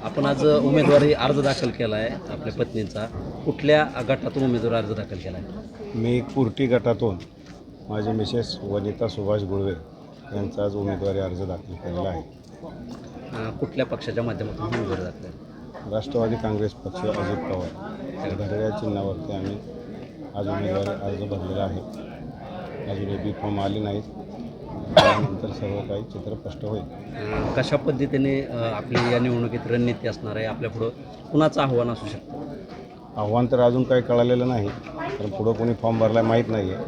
आपण आज उमेदवारी अर्ज दाखल केला आहे आपल्या पत्नीचा. कुठल्या गटातून उमेदवारी अर्ज दाखल केला आहे? मी कुर्टी गटातून माझे मिसेस वनिता सुभाष गुळवे यांचा आज उमेदवारी अर्ज दाखल केलेला आहे. कुठल्या पक्षाच्या माध्यमातून उमेदवारी दाखल आहे? राष्ट्रवादी काँग्रेस पक्ष अजित पवार घड्याळ चिन्हावरती आम्ही आज उमेदवारी अर्ज भरलेला आहे. अजून बी फॉर्म आले नाहीत, त्यानंतर सर्व काही चित्र स्पष्ट होईल. कशा पद्धतीने आपली या निवडणुकीत रणनीती असणार आहे? आपल्यापुढं कुणाचं आव्हान असू शकतं? आव्हान तर अजून काही कळालेलं नाही, कारण पुढं कोणी फॉर्म भरला माहीत नाही आहे.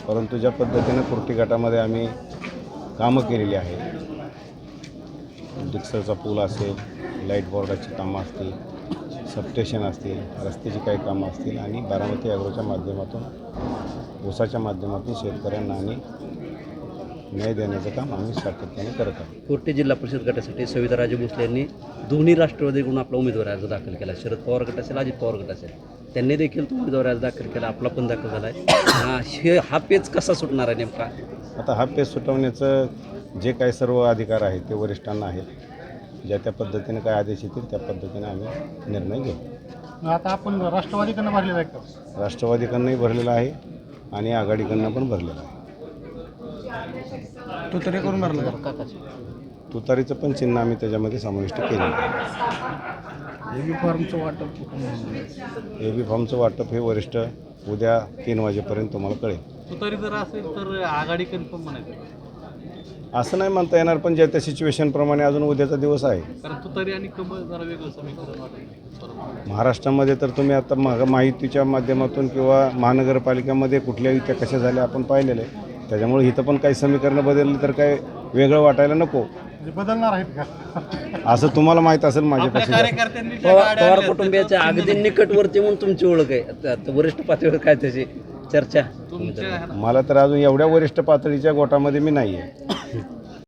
परंतु ज्या पद्धतीनं कुर्टी गटामध्ये आम्ही कामं केलेली आहेत, डिक्सरचा पूल असेल, लाईट बोर्डाची कामं असतील, सबस्टेशन असतील, रस्त्याची काही कामं असतील आणि बारामती ॲग्रोच्या माध्यमातून ऊसाच्या माध्यमातून शेतकऱ्यांना आणि न्याय देण्याचं काम आम्ही सातत्याने करत आहोत. कुर्टी जिल्हा परिषद गटासाठी सविताराजे भोसले यांनी दोन्ही राष्ट्रवादीकडून आपला उमेदवारी अर्ज दाखल केला. शरद पवार गट असेल, अजित पवार गट असेल, त्यांनी देखील तो उमेदवारी अर्ज दाखल केला. आपला पण दाखल झाला आहे. हा पेच कसा सुटणार आहे नेमका? आता हा पेच सुटवण्याचं जे काही सर्व अधिकार आहेत ते वरिष्ठांना आहेत. ज्या त्या पद्धतीने काय आदेश येतील त्या पद्धतीने आम्ही निर्णय घेऊ. आता आपण राष्ट्रवादीकडनं भरलेला आहे का? राष्ट्रवादीकडनंही भरलेलं आहे आणि आघाडीकडनं पण भरलेलं आहे. तो तरी करून भरला तुतारीचं पण चिन्ह आम्ही त्याच्यामध्ये समाविष्ट केलेलं आहे. एबी फॉर्मचं वाटप एबी फॉर्मचं वाटप हे वरिष्ठ उद्या 3 वाजेपर्यंत तुम्हाला कळेल. तुतारी जर असेल तर आघाडी कन्फर्म म्हणायचं, असं नाही म्हणता येणार, पण ज्या त्या सिच्युएशनप्रमाणे अजून उद्याचा दिवस आहे. कारण तुतारी आणि कमळ जरा वेगळं समीकरण वाटतं. महाराष्ट्रामध्ये तर तुम्ही आता माहितीच्या माध्यमातून किंवा महानगरपालिकेमध्ये कुठल्या युत्या कशा झाल्या आपण पाहिलेलं आहे. त्याच्यामुळे इथं पण काही समीकरणं बदलली तर काय वेगळं वाटायला नको. बदलणार आहेत का असं तुम्हाला माहीत असेल माझ्यापेक्षा. पवार कुटुंबियाच्या अगदी निकटवर्ती म्हणून तुमची ओळख आहे. आता वरिष्ठ पातळीवर काय त्याची चर्चा? मला तर अजून एवढ्या वरिष्ठ पातळीच्या गोटामध्ये मी नाही आहे.